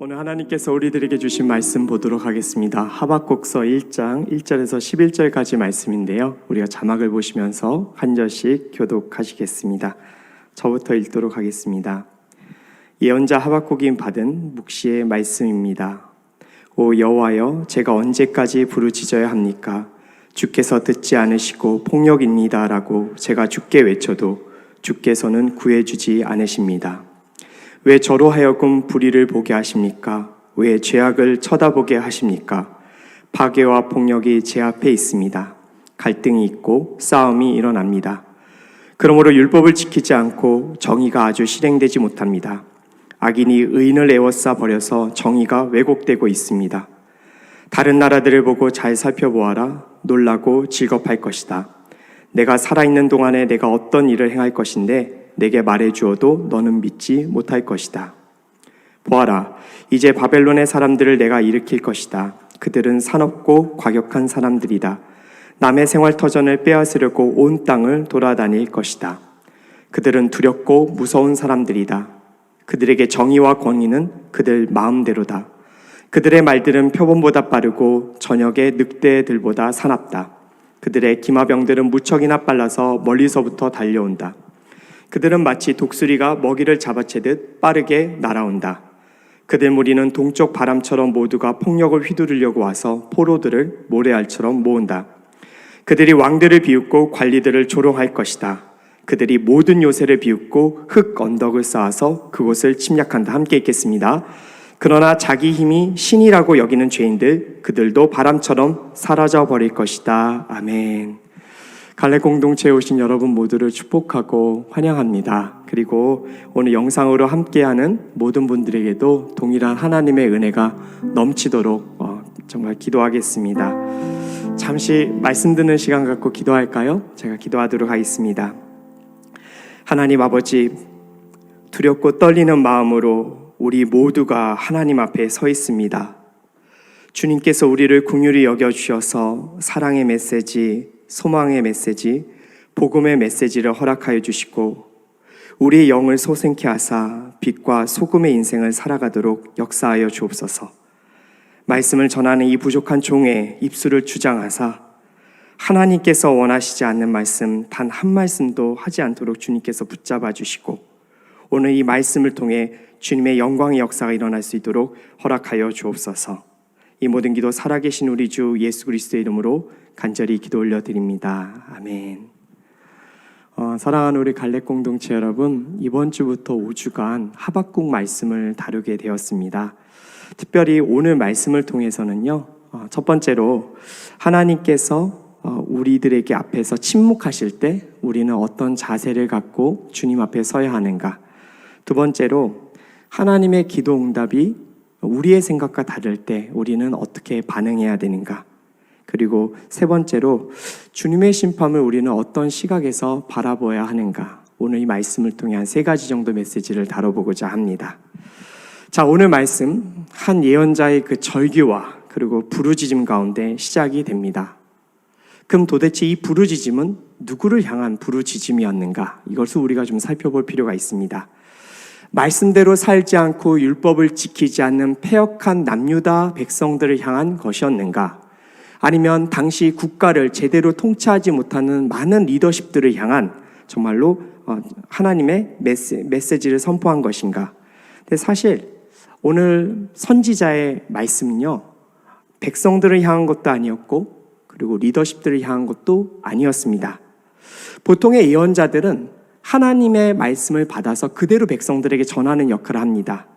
오늘 하나님께서 우리들에게 주신 말씀 보도록 하겠습니다. 하박국서 1장 1절에서 11절까지 말씀인데요. 우리가 자막을 보시면서 한 절씩 교독하시겠습니다. 저부터 읽도록 하겠습니다. 예언자 하박국이 받은 묵시의 말씀입니다. 오 여호와여, 제가 언제까지 부르짖어야 합니까? 주께서 듣지 않으시고 폭력입니다 라고 제가 주께 외쳐도 주께서는 구해주지 않으십니다. 왜 저로 하여금 불의를 보게 하십니까? 왜 죄악을 쳐다보게 하십니까? 파괴와 폭력이 제 앞에 있습니다. 갈등이 있고 싸움이 일어납니다. 그러므로 율법을 지키지 않고 정의가 아주 실행되지 못합니다. 악인이 의인을 에워싸 버려서 정의가 왜곡되고 있습니다. 다른 나라들을 보고 잘 살펴보아라. 놀라고 즐겁할 것이다. 내가 살아있는 동안에 내가 어떤 일을 행할 것인데 내게 말해주어도 너는 믿지 못할 것이다. 보아라, 이제 바벨론의 사람들을 내가 일으킬 것이다. 그들은 사납고 과격한 사람들이다. 남의 생활터전을 빼앗으려고 온 땅을 돌아다닐 것이다. 그들은 두렵고 무서운 사람들이다. 그들에게 정의와 권위는 그들 마음대로다. 그들의 말들은 표범보다 빠르고 저녁의 늑대들보다 사납다. 그들의 기마병들은 무척이나 빨라서 멀리서부터 달려온다. 그들은 마치 독수리가 먹이를 잡아채듯 빠르게 날아온다. 그들 무리는 동쪽 바람처럼 모두가 폭력을 휘두르려고 와서 포로들을 모래알처럼 모은다. 그들이 왕들을 비웃고 관리들을 조롱할 것이다. 그들이 모든 요새를 비웃고 흙 언덕을 쌓아서 그곳을 침략한다. 함께 읽겠습니다. 그러나 자기 힘이 신이라고 여기는 죄인들, 그들도 바람처럼 사라져 버릴 것이다. 아멘. 갈래 공동체에 오신 여러분 모두를 축복하고 환영합니다. 그리고 오늘 영상으로 함께하는 모든 분들에게도 동일한 하나님의 은혜가 넘치도록 정말 기도하겠습니다. 잠시 말씀 듣는 시간 갖고 기도할까요? 제가 기도하도록 하겠습니다. 하나님 아버지, 두렵고 떨리는 마음으로 우리 모두가 하나님 앞에 서 있습니다. 주님께서 우리를 긍휼히 여겨주셔서 사랑의 메시지, 소망의 메시지, 복음의 메시지를 허락하여 주시고 우리의 영을 소생케 하사 빛과 소금의 인생을 살아가도록 역사하여 주옵소서. 말씀을 전하는 이 부족한 종의 입술을 주장하사 하나님께서 원하시지 않는 말씀 단 한 말씀도 하지 않도록 주님께서 붙잡아 주시고 오늘 이 말씀을 통해 주님의 영광의 역사가 일어날 수 있도록 허락하여 주옵소서. 이 모든 기도 살아계신 우리 주 예수 그리스도의 이름으로 간절히 기도 올려드립니다. 아멘. 사랑하는 우리 갈렙 공동체 여러분, 이번 주부터 5주간 하박국 말씀을 다루게 되었습니다. 특별히 오늘 말씀을 통해서는요, 첫 번째로 하나님께서 우리들에게 앞에서 침묵하실 때 우리는 어떤 자세를 갖고 주님 앞에 서야 하는가. 두 번째로 하나님의 기도 응답이 우리의 생각과 다를 때 우리는 어떻게 반응해야 되는가. 그리고 세 번째로 주님의 심판을 우리는 어떤 시각에서 바라보아야 하는가. 오늘 이 말씀을 통해 한 3가지 정도 메시지를 다뤄보고자 합니다. 자, 오늘 말씀 한 예언자의 그 절규와 그리고 부르짖음 가운데 시작이 됩니다. 그럼 도대체 이 부르짖음은 누구를 향한 부르짖음이었는가? 이것을 우리가 좀 살펴볼 필요가 있습니다. 말씀대로 살지 않고 율법을 지키지 않는 패역한 남유다 백성들을 향한 것이었는가? 아니면 당시 국가를 제대로 통치하지 못하는 많은 리더십들을 향한 정말로 하나님의 메시지를 선포한 것인가? 근데 사실 오늘 선지자의 말씀은요, 백성들을 향한 것도 아니었고 그리고 리더십들을 향한 것도 아니었습니다. 보통의 예언자들은 하나님의 말씀을 받아서 그대로 백성들에게 전하는 역할을 합니다.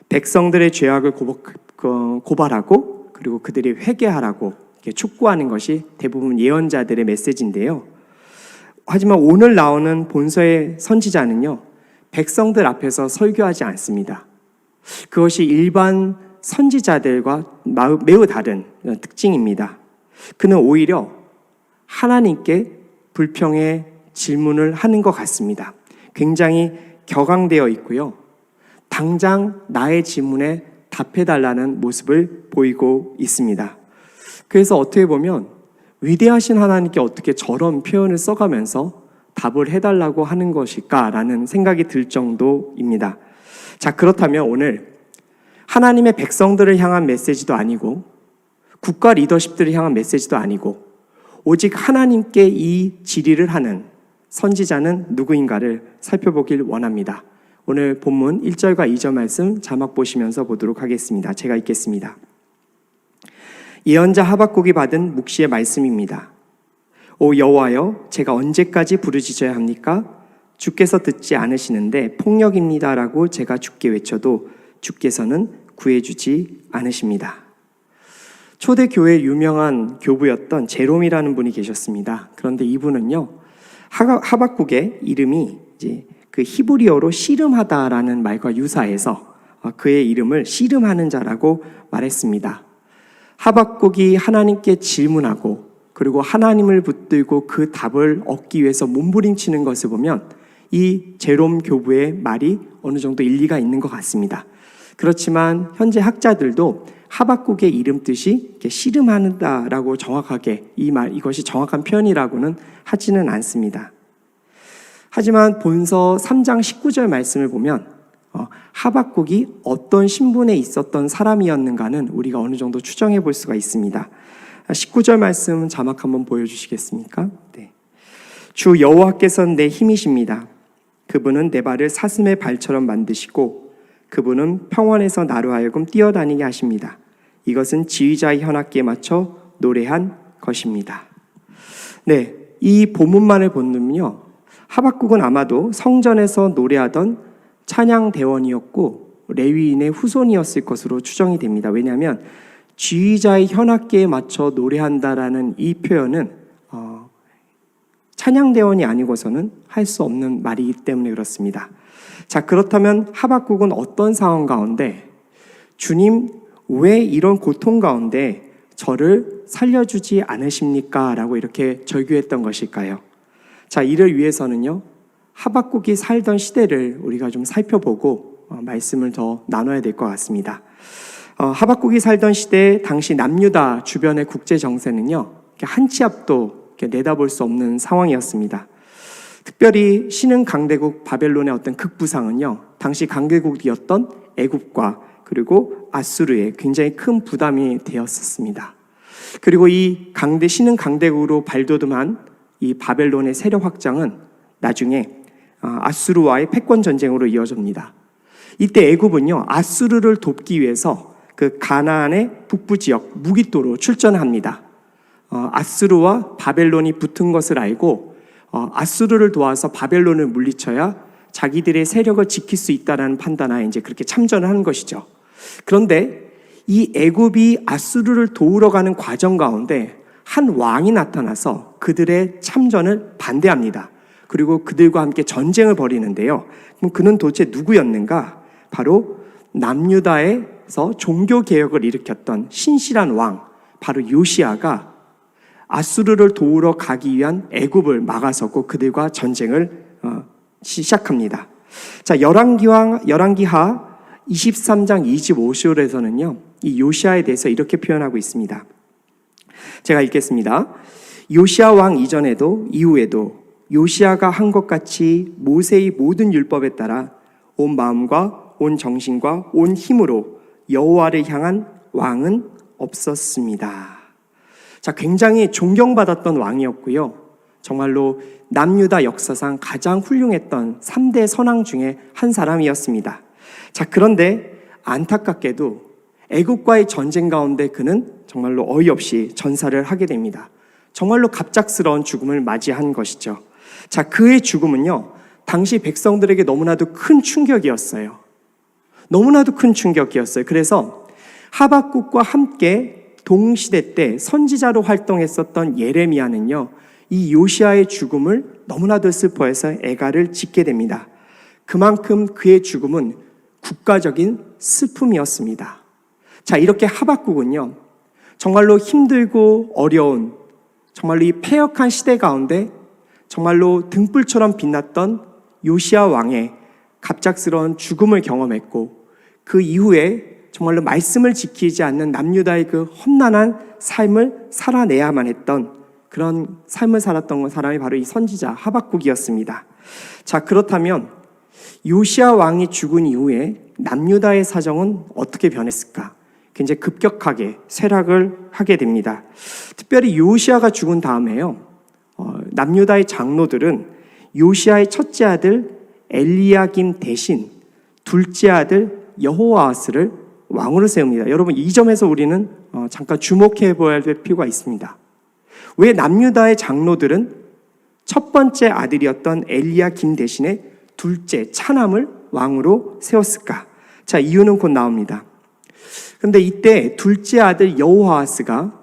백성들의 죄악을 고발하고 그리고 그들이 회개하라고 촉구하는 것이 대부분 예언자들의 메시지인데요. 하지만 오늘 나오는 본서의 선지자는요, 백성들 앞에서 설교하지 않습니다. 그것이 일반 선지자들과 매우 다른 특징입니다. 그는 오히려 하나님께 불평의 질문을 하는 것 같습니다. 굉장히 격앙되어 있고요. 당장 나의 질문에 답해달라는 모습을 보이고 있습니다. 그래서 어떻게 보면 위대하신 하나님께 어떻게 저런 표현을 써가면서 답을 해달라고 하는 것일까라는 생각이 들 정도입니다. 자, 그렇다면 오늘 하나님의 백성들을 향한 메시지도 아니고 국가 리더십들을 향한 메시지도 아니고 오직 하나님께 이 질의를 하는 선지자는 누구인가를 살펴보길 원합니다. 오늘 본문 1절과 2절 말씀 자막 보시면서 보도록 하겠습니다. 제가 읽겠습니다. 예언자 하박국이 받은 묵시의 말씀입니다. 오 여호와여, 제가 언제까지 부르짖어야 합니까? 주께서 듣지 않으시는데 폭력입니다라고 제가 주께 외쳐도 주께서는 구해주지 않으십니다. 초대교회 유명한 교부였던 제롬이라는 분이 계셨습니다. 그런데 이분은요, 하박국의 이름이 이제 그 히브리어로 씨름하다라는 말과 유사해서 그의 이름을 씨름하는 자라고 말했습니다. 하박국이 하나님께 질문하고 그리고 하나님을 붙들고 그 답을 얻기 위해서 몸부림치는 것을 보면 이 제롬 교부의 말이 어느 정도 일리가 있는 것 같습니다. 그렇지만 현재 학자들도 하박국의 이름 뜻이 씨름한다라고 정확하게 이것이 정확한 표현이라고는 하지는 않습니다. 하지만 본서 3장 19절 말씀을 보면 하박국이 어떤 신분에 있었던 사람이었는가는 우리가 어느 정도 추정해 볼 수가 있습니다. 19절 말씀 자막 한번 보여주시겠습니까? 네. 주 여호와께서는 내 힘이십니다. 그분은 내 발을 사슴의 발처럼 만드시고 그분은 평원에서 나로 하여금 뛰어다니게 하십니다. 이것은 지휘자의 현악기에 맞춰 노래한 것입니다. 네, 이 본문만을 보면요, 하박국은 아마도 성전에서 노래하던 찬양대원이었고 레위인의 후손이었을 것으로 추정이 됩니다. 왜냐하면 지휘자의 현악기에 맞춰 노래한다라는 이 표현은 찬양대원이 아니고서는 할 수 없는 말이기 때문에 그렇습니다. 자, 그렇다면 하박국은 어떤 상황 가운데 주님 왜 이런 고통 가운데 저를 살려주지 않으십니까? 라고 이렇게 절규했던 것일까요? 자, 이를 위해서는요, 하박국이 살던 시대를 우리가 좀 살펴보고 말씀을 더 나눠야 될 것 같습니다. 하박국이 살던 시대 당시 남유다 주변의 국제 정세는요, 한 치 앞도 내다볼 수 없는 상황이었습니다. 특별히 신흥 강대국 바벨론의 어떤 극부상은요, 당시 강대국이었던 애굽과 그리고 아수르에 굉장히 큰 부담이 되었었습니다. 그리고 이 신흥 강대국으로 발돋움한 이 바벨론의 세력 확장은 나중에 아수르와의 패권 전쟁으로 이어집니다. 이때 애굽은요, 아수르를 돕기 위해서 그 가나안의 북부 지역 무깃도로 출전합니다. 아수르와 바벨론이 붙은 것을 알고 아수르를 도와서 바벨론을 물리쳐야 자기들의 세력을 지킬 수 있다는 판단하에 이제 그렇게 참전을 하는 것이죠. 그런데 이 애굽이 아수르를 도우러 가는 과정 가운데 한 왕이 나타나서 그들의 참전을 반대합니다. 그리고 그들과 함께 전쟁을 벌이는데요. 그럼 그는 도대체 누구였는가? 바로 남유다에서 종교 개혁을 일으켰던 신실한 왕, 바로 요시야가 아수르를 도우러 가기 위한 애굽을 막아서고 그들과 전쟁을 시작합니다. 자, 열왕기하 23장 25절에서는요, 이 요시야에 대해서 이렇게 표현하고 있습니다. 제가 읽겠습니다. 요시야 왕 이전에도 이후에도 요시야가 한 것 같이 모세의 모든 율법에 따라 온 마음과 온 정신과 온 힘으로 여호와를 향한 왕은 없었습니다. 자, 굉장히 존경받았던 왕이었고요. 정말로 남유다 역사상 가장 훌륭했던 3대 선왕 중에 한 사람이었습니다. 자, 그런데 안타깝게도 애국과의 전쟁 가운데 그는 정말로 어이없이 전사를 하게 됩니다. 정말로 갑작스러운 죽음을 맞이한 것이죠. 자, 그의 죽음은요, 당시 백성들에게 너무나도 큰 충격이었어요. 너무나도 큰 충격이었어요. 그래서 하박국과 함께 동시대 때 선지자로 활동했었던 예레미야는요, 이 요시야의 죽음을 너무나도 슬퍼해서 애가를 짓게 됩니다. 그만큼 그의 죽음은 국가적인 슬픔이었습니다. 자, 이렇게 하박국은요, 정말로 힘들고 어려운, 정말로 이 패역한 시대 가운데 정말로 등불처럼 빛났던 요시야 왕의 갑작스러운 죽음을 경험했고, 그 이후에 정말로 말씀을 지키지 않는 남유다의 그 험난한 삶을 살아내야만 했던 그런 삶을 살았던 사람이 바로 이 선지자 하박국이었습니다. 자, 그렇다면 요시야 왕이 죽은 이후에 남유다의 사정은 어떻게 변했을까? 굉장히 급격하게 쇠락을 하게 됩니다. 특별히 요시아가 죽은 다음에요, 남유다의 장로들은 요시아의 첫째 아들 엘리야김 대신 둘째 아들 여호아하스를 왕으로 세웁니다. 여러분, 이 점에서 우리는 잠깐 주목해 보아야 될 필요가 있습니다. 왜 남유다의 장로들은 첫 번째 아들이었던 엘리야김 대신에 둘째 차남을 왕으로 세웠을까? 자, 이유는 곧 나옵니다. 그런데 이때 둘째 아들 여호아하스가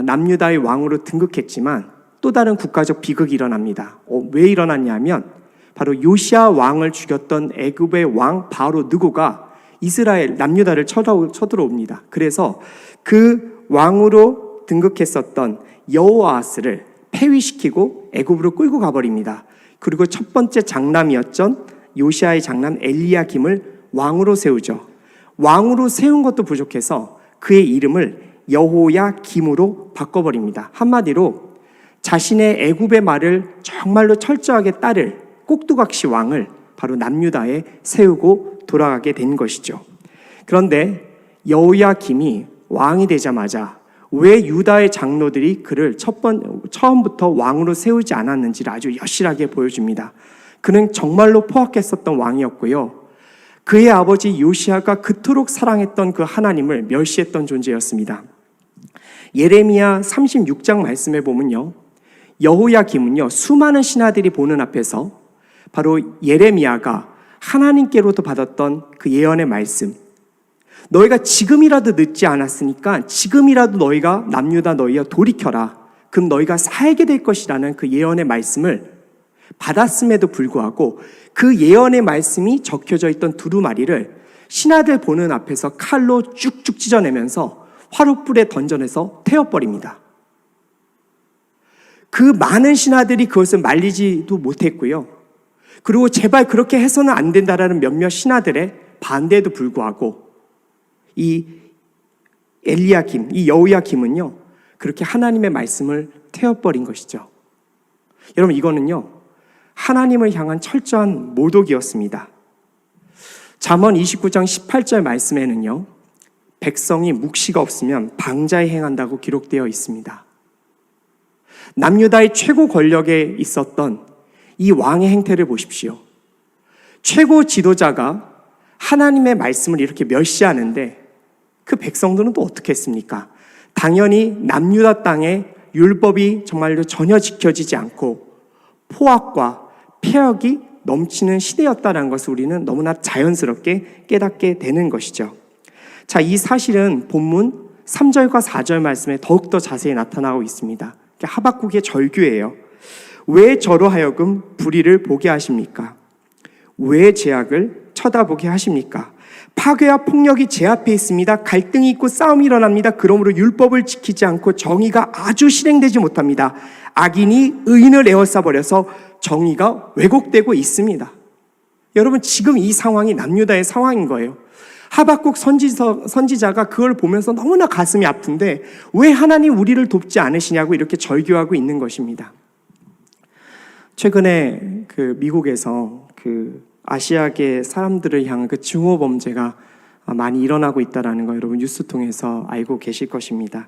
남유다의 왕으로 등극했지만 또 다른 국가적 비극이 일어납니다. 왜 일어났냐면 바로 요시아 왕을 죽였던 애굽의 왕 바로 느고가 이스라엘 남유다를 쳐들어옵니다. 그래서 그 왕으로 등극했었던 여호아하스를 폐위시키고 애굽으로 끌고 가버립니다. 그리고 첫 번째 장남이었던 요시아의 장남 엘리야김을 왕으로 세우죠. 왕으로 세운 것도 부족해서 그의 이름을 여호야김으로 바꿔버립니다. 한마디로 자신의 애굽의 말을 정말로 철저하게 따를 꼭두각시 왕을 바로 남유다에 세우고 돌아가게 된 것이죠. 그런데 여호야김이 왕이 되자마자 왜 유다의 장로들이 그를 처음부터 왕으로 세우지 않았는지를 아주 여실하게 보여줍니다. 그는 정말로 포악했었던 왕이었고요, 그의 아버지 요시아가 그토록 사랑했던 그 하나님을 멸시했던 존재였습니다. 예레미야 36장 말씀에 보면요, 여호야김은요 수많은 신하들이 보는 앞에서 바로 예레미야가 하나님께로부터 받았던 그 예언의 말씀, 너희가 지금이라도 늦지 않았으니까 지금이라도 너희가 남유다 너희야 돌이켜라, 그럼 너희가 살게 될 것이라는 그 예언의 말씀을 받았음에도 불구하고 그 예언의 말씀이 적혀져 있던 두루마리를 신하들 보는 앞에서 칼로 쭉쭉 찢어내면서 화롯불에 던져내서 태워버립니다. 그 많은 신하들이 그것을 말리지도 못했고요, 그리고 제발 그렇게 해서는 안 된다라는 몇몇 신하들의 반대에도 불구하고 이 엘리야김, 이 여호야김은요 그렇게 하나님의 말씀을 태워버린 것이죠. 여러분, 이거는요 하나님을 향한 철저한 모독이었습니다. 잠언 29장 18절 말씀에는요, 백성이 묵시가 없으면 방자에 행한다고 기록되어 있습니다. 남유다의 최고 권력에 있었던 이 왕의 행태를 보십시오. 최고 지도자가 하나님의 말씀을 이렇게 멸시하는데 그 백성들은 또 어떻게 했습니까? 당연히 남유다 땅에 율법이 정말로 전혀 지켜지지 않고 포악과 폐역이 넘치는 시대였다는 것을 우리는 너무나 자연스럽게 깨닫게 되는 것이죠. 자, 이 사실은 본문 3절과 4절 말씀에 더욱더 자세히 나타나고 있습니다. 하박국의 절규예요. 왜 저로 하여금 불의를 보게 하십니까? 왜 죄악을 쳐다보게 하십니까? 파괴와 폭력이 제 앞에 있습니다. 갈등이 있고 싸움이 일어납니다. 그러므로 율법을 지키지 않고 정의가 아주 실행되지 못합니다. 악인이 의인을 에워싸버려서 정의가 왜곡되고 있습니다. 여러분, 지금 이 상황이 남유다의 상황인 거예요. 하박국 선지자가 그걸 보면서 너무나 가슴이 아픈데 왜 하나님 우리를 돕지 않으시냐고 이렇게 절규하고 있는 것입니다. 최근에 그 미국에서 그 아시아계 사람들을 향한 그 증오 범죄가 많이 일어나고 있다는 거 여러분 뉴스 통해서 알고 계실 것입니다.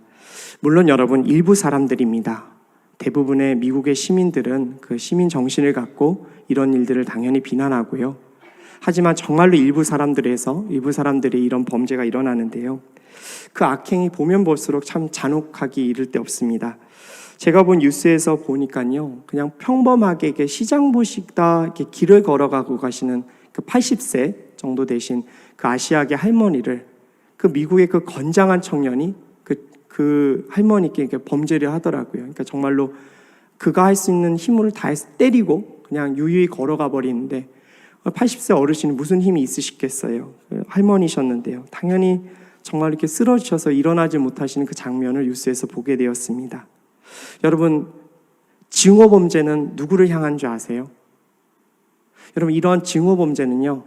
물론 여러분 일부 사람들입니다. 대부분의 미국의 시민들은 그 시민 정신을 갖고 이런 일들을 당연히 비난하고요. 하지만 정말로 일부 사람들의 이런 범죄가 일어나는데요. 그 악행이 보면 볼수록 참 잔혹하기 이를 데 없습니다. 제가 본 뉴스에서 보니까요, 그냥 평범하게 이렇게 시장 보시다 이렇게 길을 걸어가고 가시는 그 80세 정도 되신 그 아시아계 할머니를 그 미국의 그 건장한 청년이 그 할머니께 이렇게 범죄를 하더라고요. 그러니까 정말로 그가 할 수 있는 힘을 다해서 때리고 그냥 유유히 걸어가 버리는데 80세 어르신이 무슨 힘이 있으시겠어요. 할머니셨는데요. 당연히 정말 이렇게 쓰러지셔서 일어나지 못하시는 그 장면을 뉴스에서 보게 되었습니다. 여러분, 증오 범죄는 누구를 향한 줄 아세요? 여러분, 이러한 증오 범죄는요,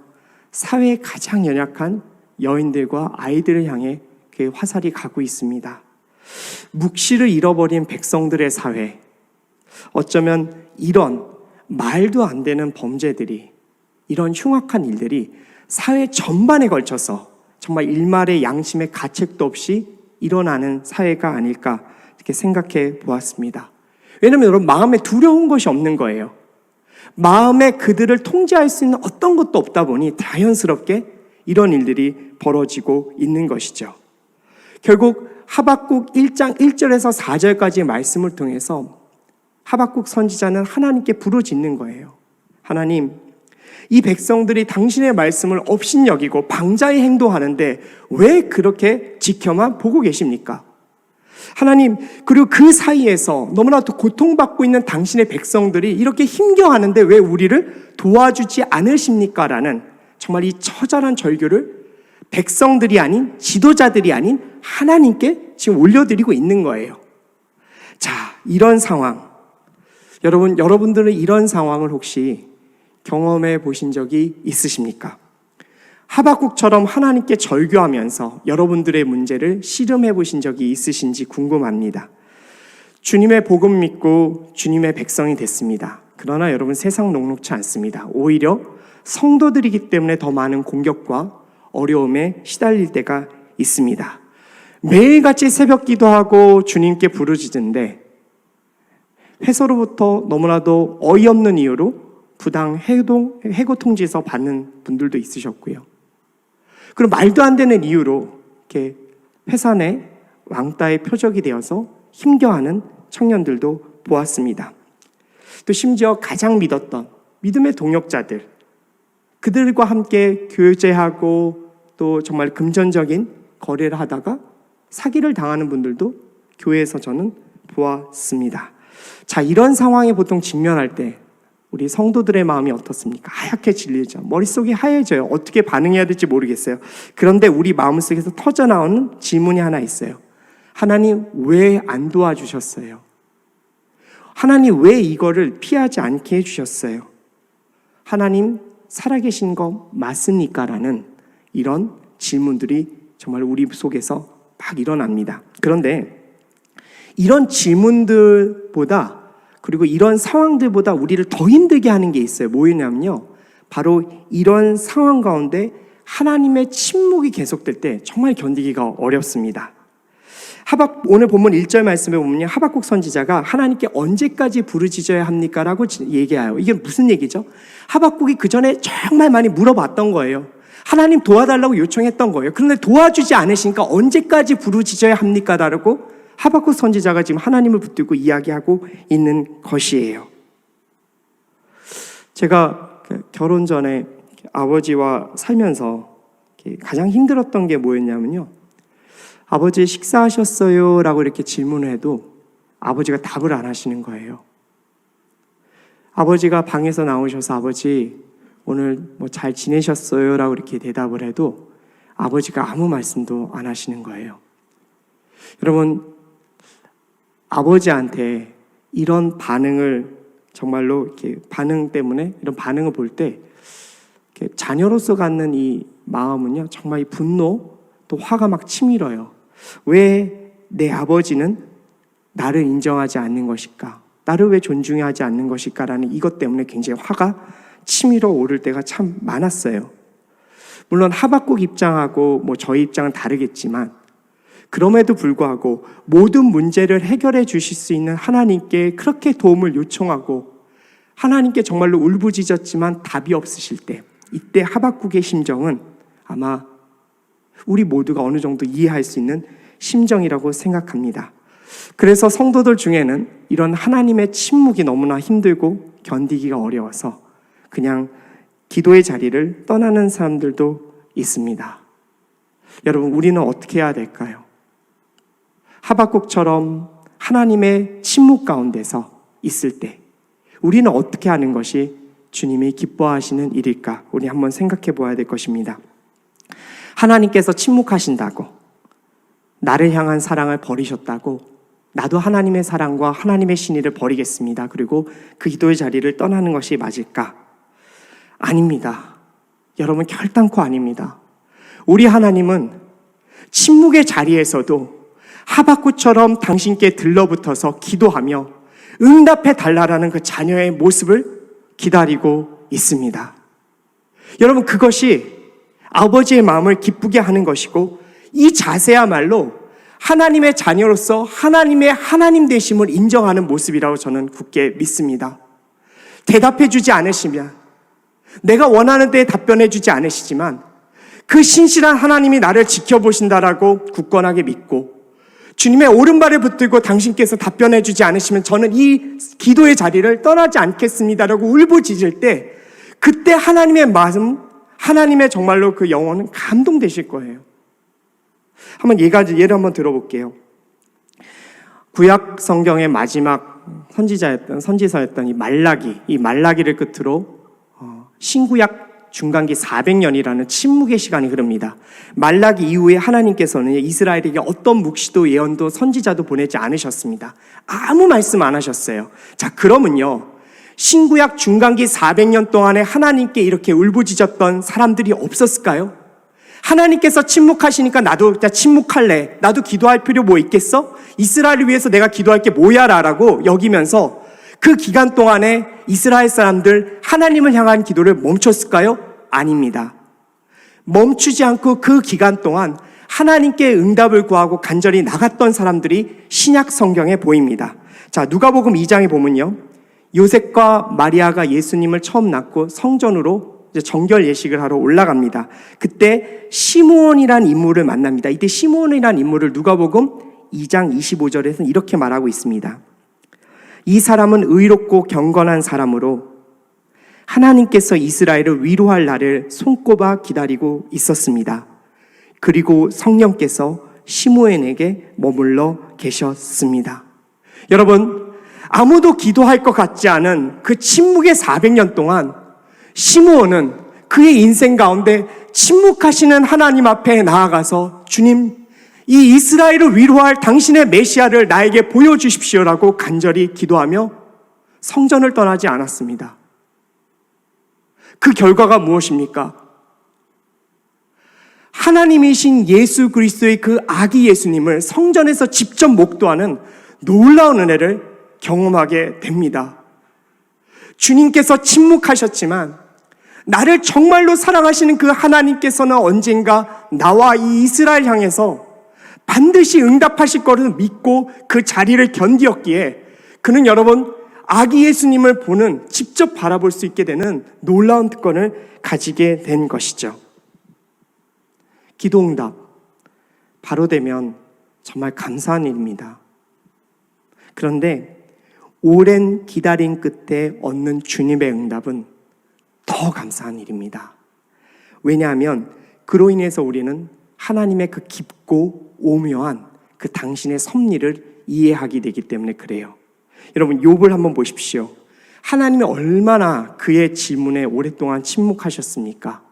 사회의 가장 연약한 여인들과 아이들을 향해 그 화살이 가고 있습니다. 묵시를 잃어버린 백성들의 사회, 어쩌면 이런 말도 안 되는 범죄들이, 이런 흉악한 일들이 사회 전반에 걸쳐서 정말 일말의 양심의 가책도 없이 일어나는 사회가 아닐까 이렇게 생각해 보았습니다. 왜냐하면 여러분, 마음에 두려운 것이 없는 거예요. 마음에 그들을 통제할 수 있는 어떤 것도 없다 보니 자연스럽게 이런 일들이 벌어지고 있는 것이죠. 결국 하박국 1장 1절에서 4절까지의 말씀을 통해서 하박국 선지자는 하나님께 부르짖는 거예요. 하나님, 이 백성들이 당신의 말씀을 업신여기고 방자히 행동하는데 왜 그렇게 지켜만 보고 계십니까? 하나님, 그리고 그 사이에서 너무나도 고통받고 있는 당신의 백성들이 이렇게 힘겨워하는데 왜 우리를 도와주지 않으십니까? 라는 정말 이 처절한 절규를 백성들이 아닌, 지도자들이 아닌 하나님께 지금 올려드리고 있는 거예요. 자, 이런 상황, 여러분들은 이런 상황을 혹시 경험해 보신 적이 있으십니까? 하박국처럼 하나님께 절규하면서 여러분들의 문제를 씨름해 보신 적이 있으신지 궁금합니다. 주님의 복음 믿고 주님의 백성이 됐습니다. 그러나 여러분, 세상 녹록치 않습니다. 오히려 성도들이기 때문에 더 많은 공격과 어려움에 시달릴 때가 있습니다. 매일같이 새벽 기도하고 주님께 부르짖는데 회사로부터 너무나도 어이없는 이유로 부당 해고 통지서 받는 분들도 있으셨고요. 그리고 말도 안 되는 이유로 이렇게 회사 내 왕따의 표적이 되어서 힘겨워하는 청년들도 보았습니다. 또 심지어 가장 믿었던 믿음의 동역자들, 그들과 함께 교제하고 또 정말 금전적인 거래를 하다가 사기를 당하는 분들도 교회에서 저는 보았습니다. 자, 이런 상황에 보통 직면할 때 우리 성도들의 마음이 어떻습니까? 하얗게 질리죠. 머릿속이 하얘져요. 어떻게 반응해야 될지 모르겠어요. 그런데 우리 마음속에서 터져나오는 질문이 하나 있어요. 하나님, 왜 안 도와주셨어요? 하나님, 왜 이거를 피하지 않게 해주셨어요? 하나님, 살아계신 거 맞습니까? 라는 이런 질문들이 정말 우리 속에서 막 일어납니다. 그런데 이런 질문들보다, 그리고 이런 상황들보다 우리를 더 힘들게 하는 게 있어요. 뭐냐면요, 바로 이런 상황 가운데 하나님의 침묵이 계속될 때 정말 견디기가 어렵습니다. 오늘 본문 1절 말씀에 보면요, 하박국 선지자가 하나님께 언제까지 부르짖어야 합니까? 라고 얘기해요. 이게 무슨 얘기죠? 하박국이 그 전에 정말 많이 물어봤던 거예요. 하나님 도와달라고 요청했던 거예요. 그런데 도와주지 않으시니까 언제까지 부르짖어야 합니까? 라고 하박국 선지자가 지금 하나님을 붙들고 이야기하고 있는 것이에요. 제가 결혼 전에 아버지와 살면서 가장 힘들었던 게 뭐였냐면요, 아버지 식사하셨어요? 라고 이렇게 질문을 해도 아버지가 답을 안 하시는 거예요. 아버지가 방에서 나오셔서 아버지 오늘 뭐 잘 지내셨어요? 라고 이렇게 대답을 해도 아버지가 아무 말씀도 안 하시는 거예요. 여러분, 아버지한테 이런 반응을 정말로 이렇게 반응 때문에 이런 반응을 볼 때 자녀로서 갖는 이 마음은요, 정말 이 분노 또 화가 막 치밀어요. 왜 내 아버지는 나를 인정하지 않는 것일까? 나를 왜 존중하지 않는 것일까라는 이것 때문에 굉장히 화가 치밀어 오를 때가 참 많았어요. 물론 하박국 입장하고 뭐 저희 입장은 다르겠지만 그럼에도 불구하고 모든 문제를 해결해 주실 수 있는 하나님께 그렇게 도움을 요청하고 하나님께 정말로 울부짖었지만 답이 없으실 때, 이때 하박국의 심정은 아마 우리 모두가 어느 정도 이해할 수 있는 심정이라고 생각합니다. 그래서 성도들 중에는 이런 하나님의 침묵이 너무나 힘들고 견디기가 어려워서 그냥 기도의 자리를 떠나는 사람들도 있습니다. 여러분, 우리는 어떻게 해야 될까요? 하박국처럼 하나님의 침묵 가운데서 있을 때 우리는 어떻게 하는 것이 주님이 기뻐하시는 일일까? 우리 한번 생각해 보아야 될 것입니다. 하나님께서 침묵하신다고, 나를 향한 사랑을 버리셨다고 나도 하나님의 사랑과 하나님의 신의를 버리겠습니다. 그리고 그 기도의 자리를 떠나는 것이 맞을까? 아닙니다. 여러분, 결단코 아닙니다. 우리 하나님은 침묵의 자리에서도 하박국처럼 당신께 들러붙어서 기도하며 응답해 달라라는 그 자녀의 모습을 기다리고 있습니다. 여러분, 그것이 아버지의 마음을 기쁘게 하는 것이고, 이 자세야말로 하나님의 자녀로서 하나님의 하나님 되심을 인정하는 모습이라고 저는 굳게 믿습니다. 대답해 주지 않으시면, 내가 원하는 때에 답변해 주지 않으시지만 그 신실한 하나님이 나를 지켜보신다라고 굳건하게 믿고, 주님의 오른발을 붙들고 당신께서 답변해 주지 않으시면 저는 이 기도의 자리를 떠나지 않겠습니다라고 울부짖을 때, 그때 하나님의 마음, 하나님의 정말로 그 영혼은 감동되실 거예요. 한번 예를 한번 들어볼게요. 구약 성경의 마지막 선지서였던 이 말라기를 끝으로 신구약 중간기 400년이라는 침묵의 시간이 흐릅니다. 말라기 이후에 하나님께서는 이스라엘에게 어떤 묵시도 예언도 선지자도 보내지 않으셨습니다. 아무 말씀 안 하셨어요. 자, 그러면요, 신구약 중간기 400년 동안에 하나님께 이렇게 울부짖었던 사람들이 없었을까요? 하나님께서 침묵하시니까 나도 침묵할래, 나도 기도할 필요 뭐 있겠어? 이스라엘을 위해서 내가 기도할 게 뭐야 라고 여기면서 그 기간 동안에 이스라엘 사람들 하나님을 향한 기도를 멈췄을까요? 아닙니다. 멈추지 않고 그 기간 동안 하나님께 응답을 구하고 간절히 나갔던 사람들이 신약 성경에 보입니다. 자, 누가복음 2장에 보면요, 요셉과 마리아가 예수님을 처음 낳고 성전으로 이제 정결 예식을 하러 올라갑니다. 그때 시므온이란 인물을 만납니다. 이때 시므온이란 인물을 누가복음 2장 25절에서는 이렇게 말하고 있습니다. 이 사람은 의롭고 경건한 사람으로 하나님께서 이스라엘을 위로할 날을 손꼽아 기다리고 있었습니다. 그리고 성령께서 시므온에게 머물러 계셨습니다. 여러분, 아무도 기도할 것 같지 않은 그 침묵의 400년 동안 시므온은 그의 인생 가운데 침묵하시는 하나님 앞에 나아가서, 주님, 이 이스라엘을 위로할 당신의 메시아를 나에게 보여주십시오라고 간절히 기도하며 성전을 떠나지 않았습니다. 그 결과가 무엇입니까? 하나님이신 예수 그리스도의 그 아기 예수님을 성전에서 직접 목도하는 놀라운 은혜를 경험하게 됩니다. 주님께서 침묵하셨지만 나를 정말로 사랑하시는 그 하나님께서는 언젠가 나와 이 이스라엘 향해서 반드시 응답하실 거를 믿고 그 자리를 견디었기에 그는 여러분, 아기 예수님을 보는, 직접 바라볼 수 있게 되는 놀라운 특권을 가지게 된 것이죠. 기도 응답 바로 되면 정말 감사한 일입니다. 그런데 오랜 기다림 끝에 얻는 주님의 응답은 더 감사한 일입니다. 왜냐하면 그로 인해서 우리는 하나님의 그 깊고 오묘한 그 당신의 섭리를 이해하게 되기 때문에 그래요. 여러분, 욥을 한번 보십시오. 하나님이 얼마나 그의 질문에 오랫동안 침묵하셨습니까?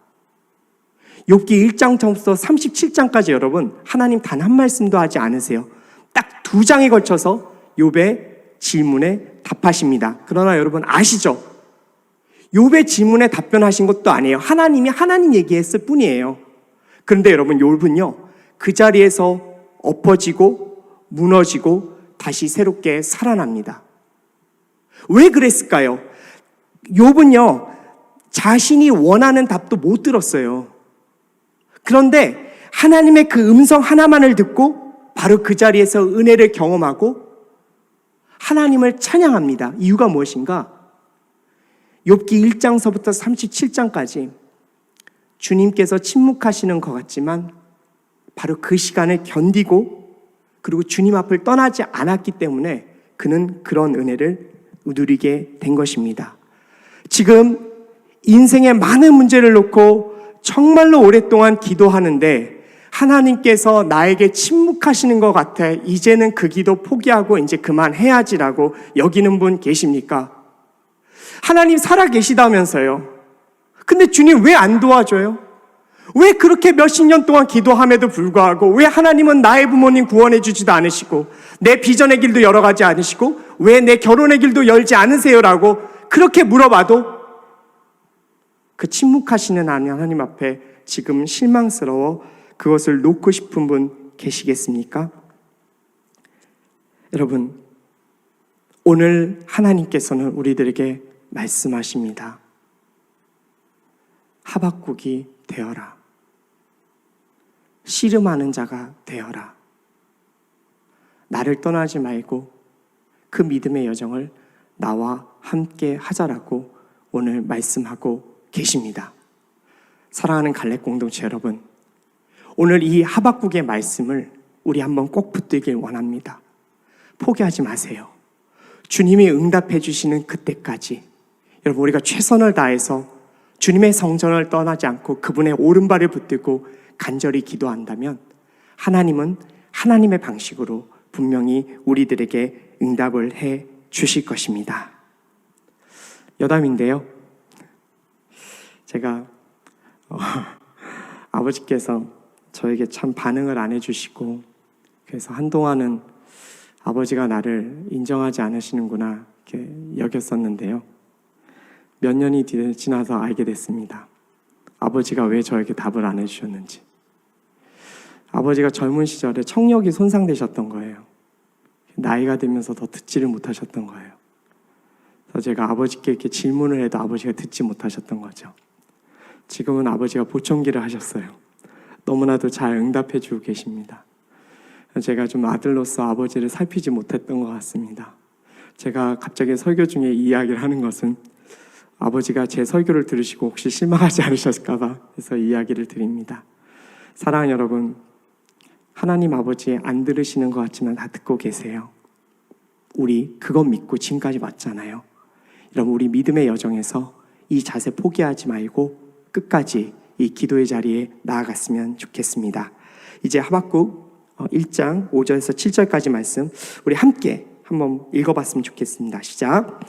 욥기 1장부터 37장까지 여러분, 하나님 단 한 말씀도 하지 않으세요. 딱 2장에 걸쳐서 욥의 질문에 답하십니다. 그러나 여러분 아시죠? 욥의 질문에 답변하신 것도 아니에요. 하나님이 하나님 얘기했을 뿐이에요. 그런데 여러분, 욥은요, 그 자리에서 엎어지고 무너지고 다시 새롭게 살아납니다. 왜 그랬을까요? 욥은요, 자신이 원하는 답도 못 들었어요. 그런데 하나님의 그 음성 하나만을 듣고 바로 그 자리에서 은혜를 경험하고 하나님을 찬양합니다. 이유가 무엇인가? 욥기 1장서부터 37장까지 주님께서 침묵하시는 것 같지만 바로 그 시간을 견디고 그리고 주님 앞을 떠나지 않았기 때문에 그는 그런 은혜를 누리게 된 것입니다. 지금 인생의 많은 문제를 놓고 정말로 오랫동안 기도하는데 하나님께서 나에게 침묵하시는 것 같아, 이제는 그 기도 포기하고 이제 그만해야지라고 여기는 분 계십니까? 하나님 살아 계시다면서요. 근데 주님 왜 안 도와줘요? 왜 그렇게 몇십 년 동안 기도함에도 불구하고 왜 하나님은 나의 부모님 구원해 주지도 않으시고 내 비전의 길도 열어가지 않으시고 왜 내 결혼의 길도 열지 않으세요라고 그렇게 물어봐도 그 침묵하시는 하나님 앞에 지금 실망스러워 그것을 놓고 싶은 분 계시겠습니까? 여러분, 오늘 하나님께서는 우리들에게 말씀하십니다. 하박국이 되어라. 씨름하는 자가 되어라. 나를 떠나지 말고 그 믿음의 여정을 나와 함께 하자라고 오늘 말씀하고 계십니다. 사랑하는 갈렙 공동체 여러분, 오늘 이 하박국의 말씀을 우리 한번 꼭 붙들길 원합니다. 포기하지 마세요. 주님이 응답해 주시는 그때까지 여러분, 우리가 최선을 다해서 주님의 성전을 떠나지 않고 그분의 오른발을 붙들고 간절히 기도한다면 하나님은 하나님의 방식으로 분명히 우리들에게 응답을 해 주실 것입니다. 여담인데요, 제가 아버지께서 저에게 참 반응을 안 해주시고, 그래서 한동안은 아버지가 나를 인정하지 않으시는구나 이렇게 여겼었는데요, 몇 년이 지나서 알게 됐습니다. 아버지가 왜 저에게 답을 안 해주셨는지. 아버지가 젊은 시절에 청력이 손상되셨던 거예요. 나이가 들면서 더 듣지를 못하셨던 거예요. 그래서 제가 아버지께 이렇게 질문을 해도 아버지가 듣지 못하셨던 거죠. 지금은 아버지가 보청기를 하셨어요. 너무나도 잘 응답해 주고 계십니다. 제가 좀 아들로서 아버지를 살피지 못했던 것 같습니다. 제가 갑자기 설교 중에 이 이야기를 하는 것은 아버지가 제 설교를 들으시고 혹시 실망하지 않으셨을까 해서 이야기를 드립니다. 사랑하는 여러분, 하나님 아버지 안 들으시는 것 같지만 다 듣고 계세요. 우리 그것 믿고 지금까지 왔잖아요. 여러분, 우리 믿음의 여정에서 이 자세 포기하지 말고 끝까지 이 기도의 자리에 나아갔으면 좋겠습니다. 이제 하박국 1장 5절에서 7절까지 말씀 우리 함께 한번 읽어봤으면 좋겠습니다. 시작.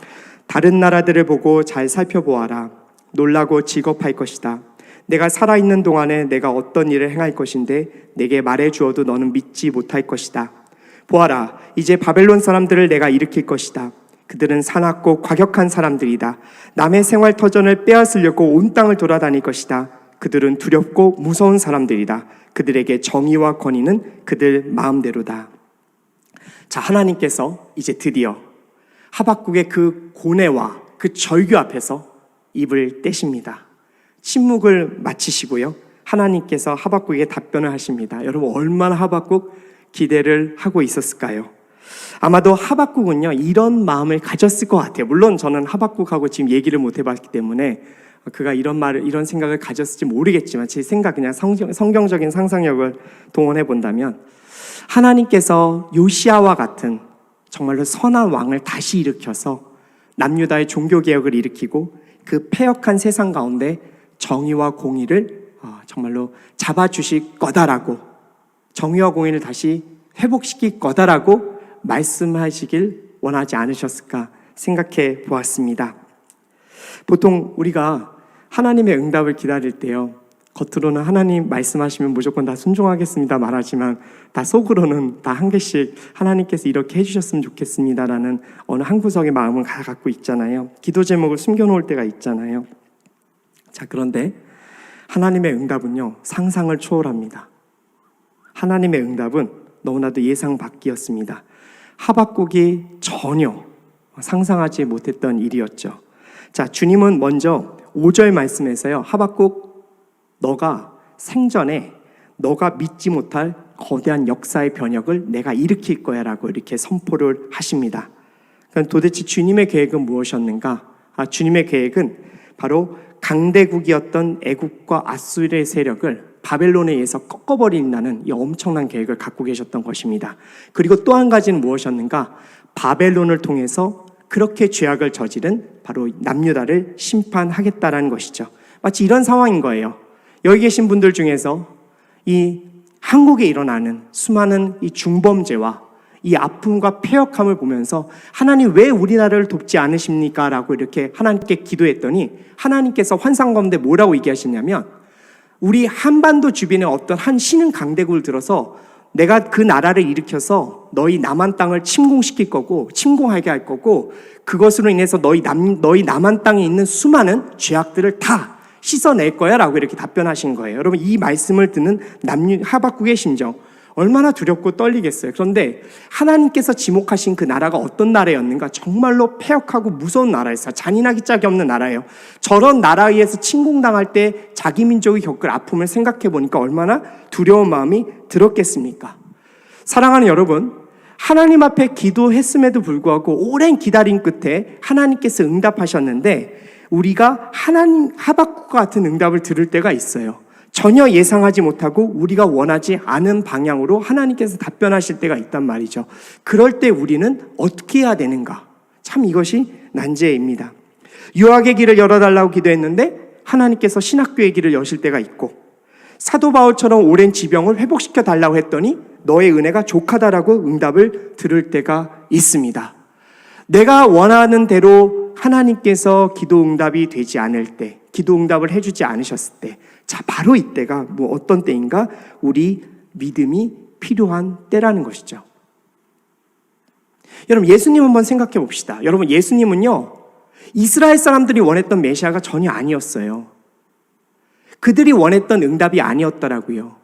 다른 나라들을 보고 잘 살펴보아라. 놀라고 직업할 것이다. 내가 살아있는 동안에 내가 어떤 일을 행할 것인데 내게 말해 주어도 너는 믿지 못할 것이다. 보아라, 이제 바벨론 사람들을 내가 일으킬 것이다. 그들은 사납고 과격한 사람들이다. 남의 생활 터전을 빼앗으려고 온 땅을 돌아다닐 것이다. 그들은 두렵고 무서운 사람들이다. 그들에게 정의와 권위는 그들 마음대로다. 자, 하나님께서 이제 드디어 하박국의 그 고뇌와 그 절규 앞에서 입을 떼십니다. 침묵을 마치시고요, 하나님께서 하박국에게 답변을 하십니다. 여러분, 얼마나 하박국 기대를 하고 있었을까요? 아마도 하박국은요, 이런 마음을 가졌을 것 같아요. 물론 저는 하박국하고 지금 얘기를 못 해봤기 때문에 그가 이런 생각을 가졌을지 모르겠지만 제 생각, 그냥 성경적인 상상력을 동원해 본다면 하나님께서 요시아와 같은 정말로 선한 왕을 다시 일으켜서 남유다의 종교개혁을 일으키고 그 패역한 세상 가운데 정의와 공의를 정말로 잡아주실 거다라고, 정의와 공의를 다시 회복시킬 거다라고 말씀하시길 원하지 않으셨을까 생각해 보았습니다. 보통 우리가 하나님의 응답을 기다릴 때요, 겉으로는 하나님 말씀하시면 무조건 다 순종하겠습니다 말하지만 다 속으로는 다 한 개씩 하나님께서 이렇게 해주셨으면 좋겠습니다라는 어느 한 구석의 마음을 갖고 있잖아요. 기도 제목을 숨겨놓을 때가 있잖아요. 자, 그런데 하나님의 응답은요, 상상을 초월합니다. 하나님의 응답은 너무나도 예상 밖이었습니다. 하박국이 전혀 상상하지 못했던 일이었죠. 자, 주님은 먼저 5절 말씀에서요, 하박국, 너가 생전에 너가 믿지 못할 거대한 역사의 변혁을 내가 일으킬 거야 라고 이렇게 선포를 하십니다. 그럼 도대체 주님의 계획은 무엇이었는가? 주님의 계획은 바로 강대국이었던 애국과 아수르의 세력을 바벨론에 의해서 꺾어버린다는 이 엄청난 계획을 갖고 계셨던 것입니다. 그리고 또 한 가지는 무엇이었는가? 바벨론을 통해서 그렇게 죄악을 저지른 바로 남유다를 심판하겠다라는 것이죠. 마치 이런 상황인 거예요. 여기 계신 분들 중에서 이 한국에 일어나는 수많은 이 중범죄와 이 아픔과 폐역함을 보면서 하나님 왜 우리나라를 돕지 않으십니까? 라고 이렇게 하나님께 기도했더니 하나님께서 환상 가운데 뭐라고 얘기하시냐면, 우리 한반도 주변에 어떤 한 신흥 강대국을 들어서 내가 그 나라를 일으켜서 너희 남한 땅을 침공시킬 거고 침공하게 할 거고, 그것으로 인해서 너희 남한 땅에 있는 수많은 죄악들을 다 씻어낼 거야 라고 이렇게 답변하신 거예요. 여러분, 이 말씀을 듣는 하박국의 심정 얼마나 두렵고 떨리겠어요. 그런데 하나님께서 지목하신 그 나라가 어떤 나라였는가? 정말로 패역하고 무서운 나라였어요. 잔인하기 짝이 없는 나라예요. 저런 나라에 의해서 침공당할 때 자기 민족이 겪을 아픔을 생각해 보니까 얼마나 두려운 마음이 들었겠습니까? 사랑하는 여러분, 하나님 앞에 기도했음에도 불구하고 오랜 기다림 끝에 하나님께서 응답하셨는데 우리가 하박국 같은 응답을 들을 때가 있어요. 전혀 예상하지 못하고 우리가 원하지 않은 방향으로 하나님께서 답변하실 때가 있단 말이죠. 그럴 때 우리는 어떻게 해야 되는가? 참 이것이 난제입니다. 유학의 길을 열어달라고 기도했는데 하나님께서 신학교의 길을 여실 때가 있고, 사도 바울처럼 오랜 지병을 회복시켜 달라고 했더니 너의 은혜가 족하다라고 응답을 들을 때가 있습니다. 내가 원하는 대로 하나님께서 기도 응답이 되지 않을 때, 기도 응답을 해주지 않으셨을 때, 자, 바로 이때가 어떤 때인가? 우리 믿음이 필요한 때라는 것이죠. 여러분, 예수님 한번 생각해 봅시다. 여러분, 예수님은요, 이스라엘 사람들이 원했던 메시아가 전혀 아니었어요. 그들이 원했던 응답이 아니었더라고요.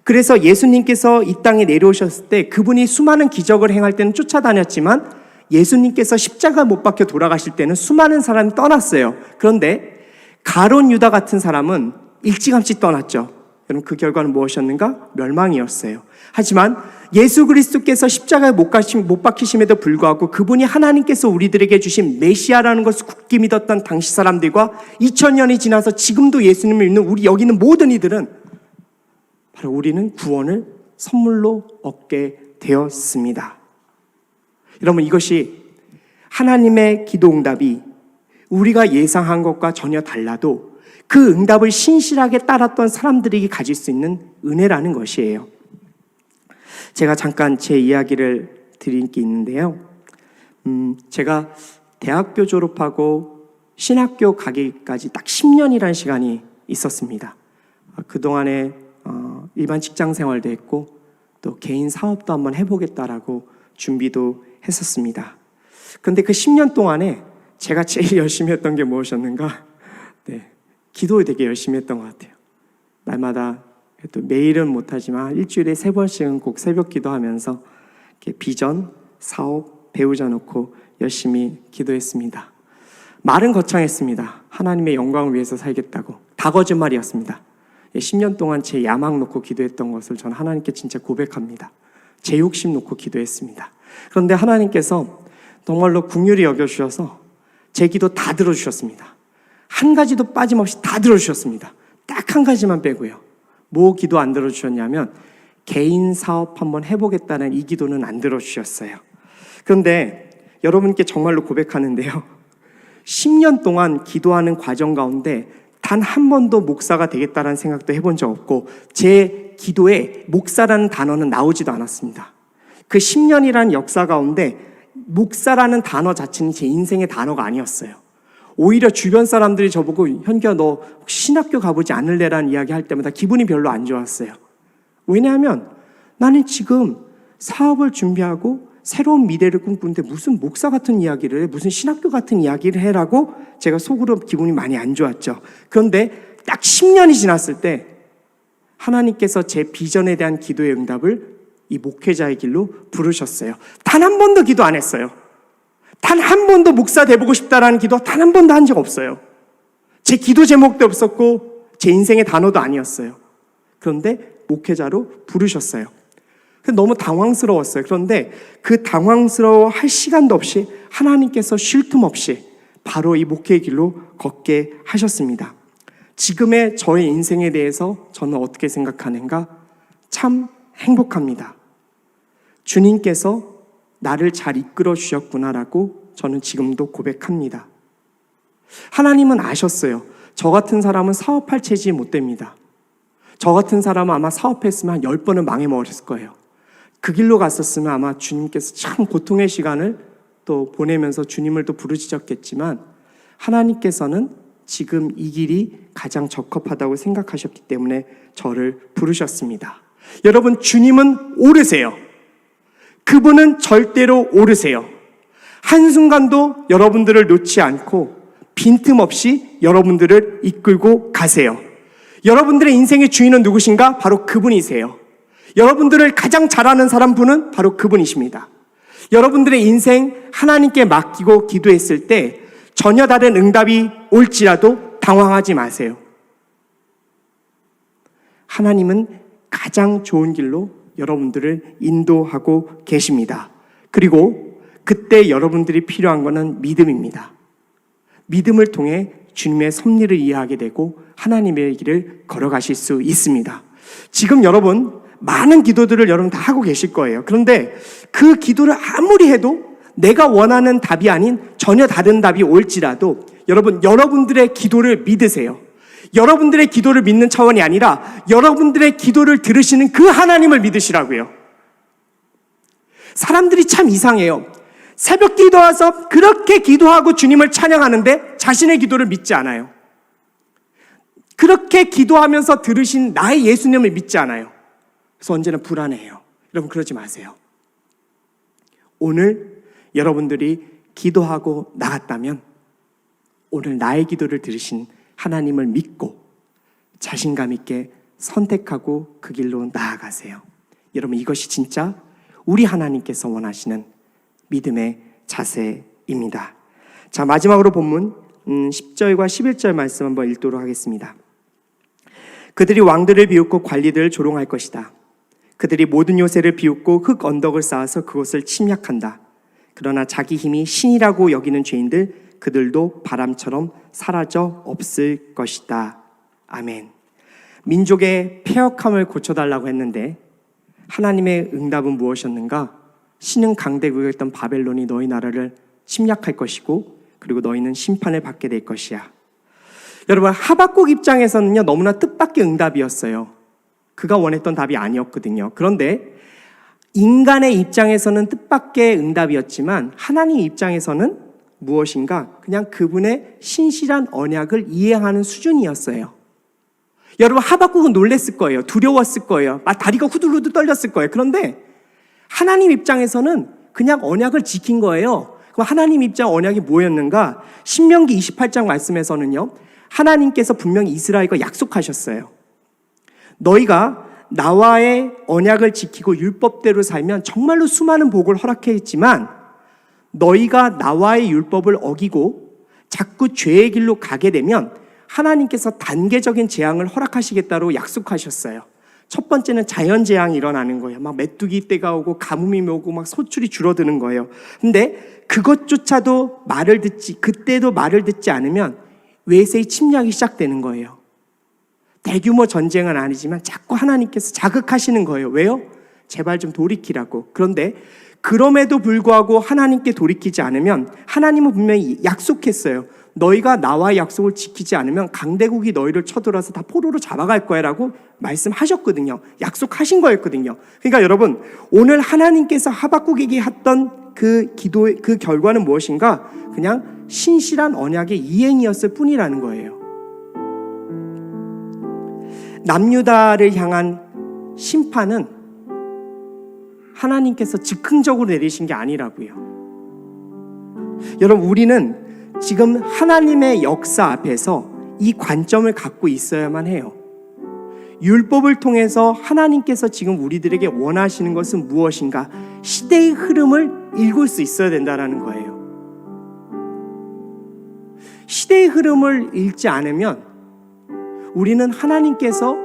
그래서 예수님께서 이 땅에 내려오셨을 때 그분이 수많은 기적을 행할 때는 쫓아다녔지만 예수님께서 십자가 못 박혀 돌아가실 때는 수많은 사람이 떠났어요. 그런데 가룟 유다 같은 사람은 일찌감치 떠났죠. 여러분, 그 결과는 무엇이었는가? 멸망이었어요. 하지만 예수 그리스도께서 십자가에 못 박히심에도 불구하고 그분이 하나님께서 우리들에게 주신 메시아라는 것을 굳게 믿었던 당시 사람들과 2000년이 지나서 지금도 예수님을 믿는 우리 여기 있는 모든 이들은 바로 우리는 구원을 선물로 얻게 되었습니다. 여러분, 이것이 하나님의 기도 응답이 우리가 예상한 것과 전혀 달라도 그 응답을 신실하게 따랐던 사람들에게 가질 수 있는 은혜라는 것이에요. 제가 잠깐 제 이야기를 드릴 게 있는데요. 제가 대학교 졸업하고 신학교 가기까지 딱 10년이라는 시간이 있었습니다. 그동안에 일반 직장 생활도 했고 또 개인 사업도 한번 해보겠다라고 준비도 했었습니다. 그런데 그 10년 동안에 제가 제일 열심히 했던 게 무엇이었는가? 기도를 되게 열심히 했던 것 같아요. 날마다 또 매일은 못하지만 일주일에 3번씩은 꼭 새벽 기도하면서 이렇게 비전, 사업, 배우자 놓고 열심히 기도했습니다. 말은 거창했습니다. 하나님의 영광을 위해서 살겠다고. 다 거짓말이었습니다. 10년 동안 제 야망 놓고 기도했던 것을 저는 하나님께 진짜 고백합니다. 제 욕심 놓고 기도했습니다. 그런데 하나님께서 정말로 긍휼히 여겨주셔서 제 기도 다 들어주셨습니다. 한 가지도 빠짐없이 다 들어주셨습니다. 딱 한 가지만 빼고요. 뭐 기도 안 들어주셨냐면 개인 사업 한번 해보겠다는 이 기도는 안 들어주셨어요. 그런데 여러분께 정말로 고백하는데요. 10년 동안 기도하는 과정 가운데 단 한 번도 목사가 되겠다는 생각도 해본 적 없고 제 기도에 목사라는 단어는 나오지도 않았습니다. 그 10년이라는 역사 가운데 목사라는 단어 자체는 제 인생의 단어가 아니었어요. 오히려 주변 사람들이 저보고 현규야 너 혹시 신학교 가보지 않을래라는 이야기 할 때마다 기분이 별로 안 좋았어요. 왜냐하면 나는 지금 사업을 준비하고 새로운 미래를 꿈꾸는데 무슨 목사 같은 이야기를 해, 무슨 신학교 같은 이야기를 해라고 제가 속으로 기분이 많이 안 좋았죠. 그런데 딱 10년이 지났을 때 하나님께서 제 비전에 대한 기도의 응답을 이 목회자의 길로 부르셨어요. 단 한 번도 기도 안 했어요. 단 한 번도 목사 돼보고 싶다라는 기도 단 한 번도 한 적 없어요. 제 기도 제목도 없었고 제 인생의 단어도 아니었어요. 그런데 목회자로 부르셨어요. 너무 당황스러웠어요. 그런데 그 당황스러워할 시간도 없이 하나님께서 쉴 틈 없이 바로 이 목회의 길로 걷게 하셨습니다. 지금의 저의 인생에 대해서 저는 어떻게 생각하는가? 참 행복합니다. 주님께서 나를 잘 이끌어 주셨구나라고 저는 지금도 고백합니다. 하나님은 아셨어요. 저 같은 사람은 사업할 체질이 못 됩니다. 저 같은 사람은 아마 사업했으면 한 10번은 망해먹었을 거예요. 그 길로 갔었으면 아마 주님께서 참 고통의 시간을 또 보내면서 주님을 또 부르짖었겠지만 하나님께서는 지금 이 길이 가장 적합하다고 생각하셨기 때문에 저를 부르셨습니다. 여러분, 주님은 오르세요. 그분은 절대로 오르세요. 한순간도 여러분들을 놓지 않고 빈틈없이 여러분들을 이끌고 가세요. 여러분들의 인생의 주인은 누구신가? 바로 그분이세요. 여러분들을 가장 잘 아는 사람 분은 바로 그분이십니다. 여러분들의 인생 하나님께 맡기고 기도했을 때 전혀 다른 응답이 올지라도 당황하지 마세요. 하나님은 가장 좋은 길로 여러분들을 인도하고 계십니다. 그리고 그때 여러분들이 필요한 것은 믿음입니다. 믿음을 통해 주님의 섭리를 이해하게 되고 하나님의 길을 걸어가실 수 있습니다. 지금 여러분 많은 기도들을 여러분 다 하고 계실 거예요. 그런데 그 기도를 아무리 해도 내가 원하는 답이 아닌 전혀 다른 답이 올지라도 여러분들의 기도를 믿으세요. 여러분들의 기도를 믿는 차원이 아니라 여러분들의 기도를 들으시는 그 하나님을 믿으시라고요. 사람들이 참 이상해요. 새벽 기도 와서 그렇게 기도하고 주님을 찬양하는데 자신의 기도를 믿지 않아요. 그렇게 기도하면서 들으신 나의 예수님을 믿지 않아요. 그래서 언제나 불안해요. 여러분 그러지 마세요. 오늘 여러분들이 기도하고 나갔다면 오늘 나의 기도를 들으신 하나님을 믿고 자신감 있게 선택하고 그 길로 나아가세요. 여러분 이것이 진짜 우리 하나님께서 원하시는 믿음의 자세입니다. 자, 마지막으로 본문 10절과 11절 말씀 한번 읽도록 하겠습니다. 그들이 왕들을 비웃고 관리들을 조롱할 것이다. 그들이 모든 요새를 비웃고 흙 언덕을 쌓아서 그곳을 침략한다. 그러나 자기 힘이 신이라고 여기는 죄인들 그들도 바람처럼 사라져 없을 것이다. 아멘. 민족의 패역함을 고쳐달라고 했는데 하나님의 응답은 무엇이었는가? 신은 강대국이었던 바벨론이 너희 나라를 침략할 것이고 그리고 너희는 심판을 받게 될 것이야. 여러분 하박국 입장에서는요 너무나 뜻밖의 응답이었어요. 그가 원했던 답이 아니었거든요. 그런데 인간의 입장에서는 뜻밖의 응답이었지만 하나님 입장에서는 무엇인가? 그냥 그분의 신실한 언약을 이해하는 수준이었어요. 여러분 하박국은 놀랬을 거예요. 두려웠을 거예요. 다리가 후들후들 떨렸을 거예요. 그런데 하나님 입장에서는 그냥 언약을 지킨 거예요. 그럼 하나님 입장 언약이 뭐였는가? 신명기 28장 말씀에서는요 하나님께서 분명히 이스라엘과 약속하셨어요. 너희가 나와의 언약을 지키고 율법대로 살면 정말로 수많은 복을 허락했지만 너희가 나와의 율법을 어기고 자꾸 죄의 길로 가게 되면 하나님께서 단계적인 재앙을 허락하시겠다고 약속하셨어요. 첫 번째는 자연재앙이 일어나는 거예요. 막 메뚜기 떼가 오고 가뭄이 오고 막 소출이 줄어드는 거예요. 근데 그것조차도 그때도 말을 듣지 않으면 외세의 침략이 시작되는 거예요. 대규모 전쟁은 아니지만 자꾸 하나님께서 자극하시는 거예요. 왜요? 제발 좀 돌이키라고. 그런데 그럼에도 불구하고 하나님께 돌이키지 않으면 하나님은 분명히 약속했어요. 너희가 나와의 약속을 지키지 않으면 강대국이 너희를 쳐들어서 다 포로로 잡아갈 거야 라고 말씀하셨거든요. 약속하신 거였거든요. 그러니까 여러분 오늘 하나님께서 하박국에게 했던 그 기도의 그 결과는 무엇인가? 그냥 신실한 언약의 이행이었을 뿐이라는 거예요. 남유다를 향한 심판은 하나님께서 즉흥적으로 내리신 게 아니라고요. 여러분 우리는 지금 하나님의 역사 앞에서 이 관점을 갖고 있어야만 해요. 율법을 통해서 하나님께서 지금 우리들에게 원하시는 것은 무엇인가? 시대의 흐름을 읽을 수 있어야 된다는 거예요. 시대의 흐름을 읽지 않으면 우리는 하나님께서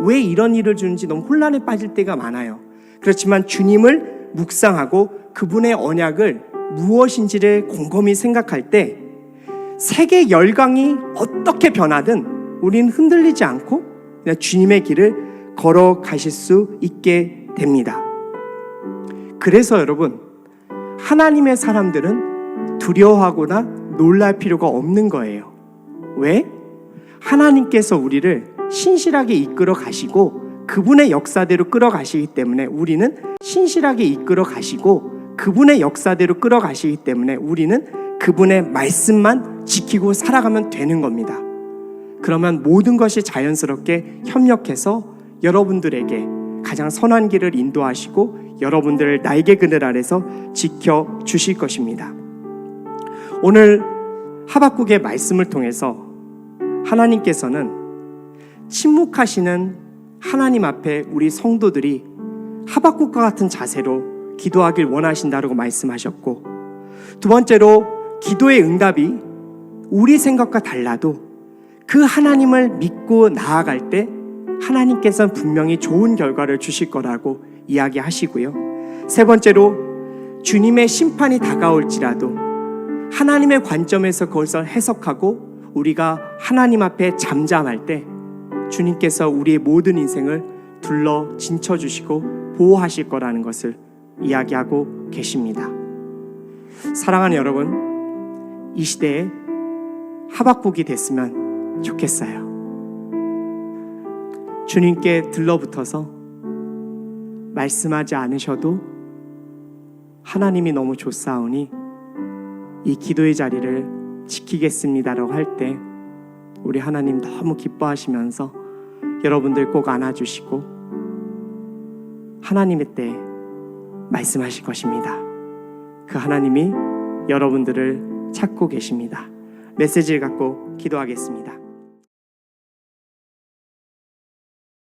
왜 이런 일을 주는지 너무 혼란에 빠질 때가 많아요. 그렇지만 주님을 묵상하고 그분의 언약을 무엇인지를 곰곰이 생각할 때 세계 열강이 어떻게 변하든 우리는 흔들리지 않고 그냥 주님의 길을 걸어가실 수 있게 됩니다. 그래서 여러분 하나님의 사람들은 두려워하거나 놀랄 필요가 없는 거예요. 왜? 하나님께서 우리를 신실하게 이끌어 가시고 그분의 역사대로 끌어가시기 때문에 우리는 신실하게 이끌어 가시고 그분의 역사대로 끌어가시기 때문에 우리는 그분의 말씀만 지키고 살아가면 되는 겁니다. 그러면 모든 것이 자연스럽게 협력해서 여러분들에게 가장 선한 길을 인도하시고 여러분들을 날개 그늘 아래서 지켜주실 것입니다. 오늘 하박국의 말씀을 통해서 하나님께서는 침묵하시는 하나님 앞에 우리 성도들이 하박국과 같은 자세로 기도하길 원하신다고 말씀하셨고, 두 번째로 기도의 응답이 우리 생각과 달라도 그 하나님을 믿고 나아갈 때 하나님께서는 분명히 좋은 결과를 주실 거라고 이야기하시고요. 세 번째로 주님의 심판이 다가올지라도 하나님의 관점에서 그것을 해석하고 우리가 하나님 앞에 잠잠할 때 주님께서 우리의 모든 인생을 둘러 진쳐주시고 보호하실 거라는 것을 이야기하고 계십니다. 사랑하는 여러분, 이 시대에 하박국이 됐으면 좋겠어요. 주님께 들러붙어서 말씀하지 않으셔도 하나님이 너무 좋사오니 이 기도의 자리를 지키겠습니다라고 할 때 우리 하나님 너무 기뻐하시면서 여러분들 꼭 안아주시고 하나님의 때에 말씀하실 것입니다. 그 하나님이 여러분들을 찾고 계십니다. 메시지를 갖고 기도하겠습니다.